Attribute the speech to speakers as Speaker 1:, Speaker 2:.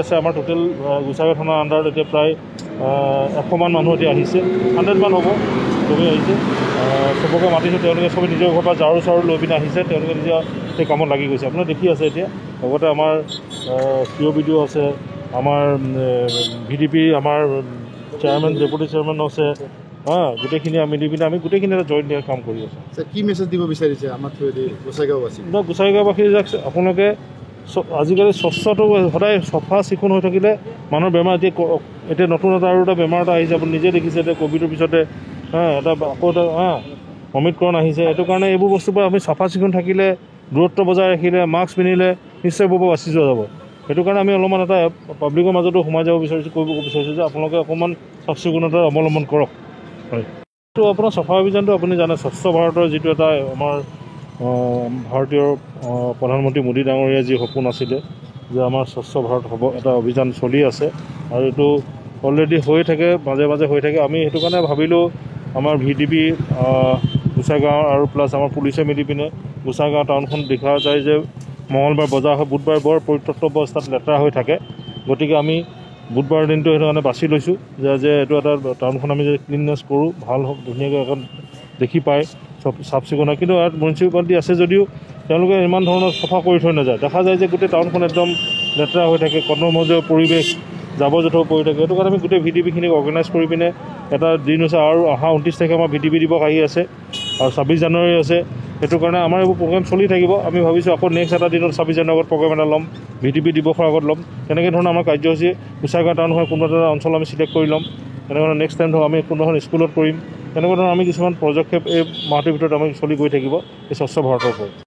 Speaker 1: আছে আমাৰ টোটেল গোসাইগাঁও থানাৰ আণ্ডাৰত এতিয়া প্ৰায় 100 মান মানুহ এতিয়া আহিছে 100 মান হ'ব তুমি আহিছে চবকে মাতিছোঁ তেওঁলোকে চবে নিজৰ ঘৰৰ পৰা ঝাৰু চাৰু লৈ পিনে আহিছে তেওঁলোকে নিজৰ সেই কামত লাগি গৈছে আপোনাৰ দেখি আছে এতিয়া লগতে আমাৰ COBDO আছে আমাৰ VDP আমাৰ চেয়াৰমেন ডেপুটি চেয়াৰমেন আছে গোটেইখিনি মিলি পিনে আমি গোটেইখিনি এটা জইণ্ট দিয়াৰ কাম কৰি আছোঁ
Speaker 2: কি মেছেজ দিব বিচাৰিছে আমাৰ গোসাইগাঁওবাসী
Speaker 1: গোসাইগাঁওবাসী আপোনালোকে আজিকালি স্বচ্ছটো সদায় চফা চিকুণ হৈ থাকিলে মানুহৰ বেমাৰ এতিয়া নতুন আৰু এটা বেমাৰ এটা আহিছে আপুনি নিজে দেখিছে এতিয়া ক'ভিডৰ পিছতে এটা আকৌ এটা অমিক্ৰণ আহিছে এইটো কাৰণে এইবোৰ বস্তুৰ পৰা আমি চাফা চিকুণ থাকিলে দূৰত্ব বজাই ৰাখিলে মাস্ক পিন্ধিলে নিশ্চয় বহু বাচি যোৱা যাব সেইটো কাৰণে আমি অলপমান এটা পাব্লিকৰ মাজতো সোমাই যাব বিচাৰিছোঁ কৰিব বিচাৰিছোঁ যে আপোনালোকে অকণমান চাফ চিকুণতা অৱলম্বন কৰক হয় এইটো আপোনাৰ চাফা অভিযানটো আপুনি জানে স্বচ্ছ ভাৰতৰ যিটো এটা আমাৰ ভাৰতীয় প্ৰধানমন্ত্ৰী মোদী ডাঙৰীয়া যি সপোন আছিলে যে আমাৰ স্বচ্ছ ভাৰত হ'ব এটা অভিযান চলি আছে আৰু এইটো অলৰেডি হৈ থাকে মাজে মাজে হৈ থাকে আমি সেইটো কাৰণে ভাবিলোঁ আমাৰ VDP গোসাইগাঁও আৰু প্লাছ আমাৰ পুলিচে মিলি পিনে গোসাইগাঁও টাউনখন দেখা যায় যে মঙলবাৰ বজাৰ হয় বুধবাৰ বৰ পৰিত্যক্ত অৱস্থাত লেতেৰা হৈ থাকে গতিকে আমি বুধবাৰ দিনটো সেইটো কাৰণে বাছি লৈছোঁ যে এইটো এটা টাউনখন আমি যদি ক্লিননেছ কৰোঁ ভাল হওক ধুনীয়াকৈ এখন দেখি পায় চব চাফ চিকুণ হয় কিন্তু ইয়াত মিউনিচিপালিটি আছে যদিও তেওঁলোকে ইমান ধৰণৰ চাফা কৰি থৈ নাযায় দেখা যায় যে গোটেই টাউনখন একদম লেতেৰা হৈ থাকে কৰ্মমজীয় পৰিৱেশ জাবৰ জোঁথৰ পৰি থাকে সেইটো কাৰণে আমি গোটেই VDPখিনিক অৰ্গেনাইজ কৰি পিনে এটা দিন হৈছে আৰু অহা 29 তাৰিখে আমাৰ VDP দিৱস আহি আছে আৰু 26 জানুৱাৰী আছে সেইটো কাৰণে আমাৰ এইবোৰ প্ৰগ্ৰেম চলি থাকিব আমি ভাবিছোঁ আকৌ নেক্সট এটা দিনত 26 জানুৱাৰীত প্ৰগ্ৰেম এটা ল'ম VDP দিৱসৰ আগত ল'ম তেনেকৈ ধৰণৰ আমাৰ কাৰ্যসূচী গোসাইগাঁও টাউনখন কোনোবা এটা অঞ্চল আমি চিলেক্ট কৰি ল'ম তেনেকৈ নেক্সট টাইম ধৰক আমি কোনোখন স্কুলত কৰিম তেনেকুৱা ধৰণৰ আমি কিছুমান পদক্ষেপ এই মাহটোৰ ভিতৰত আমি চলি গৈ থাকিব এই স্বচ্ছ ভাৰতৰ ওপৰত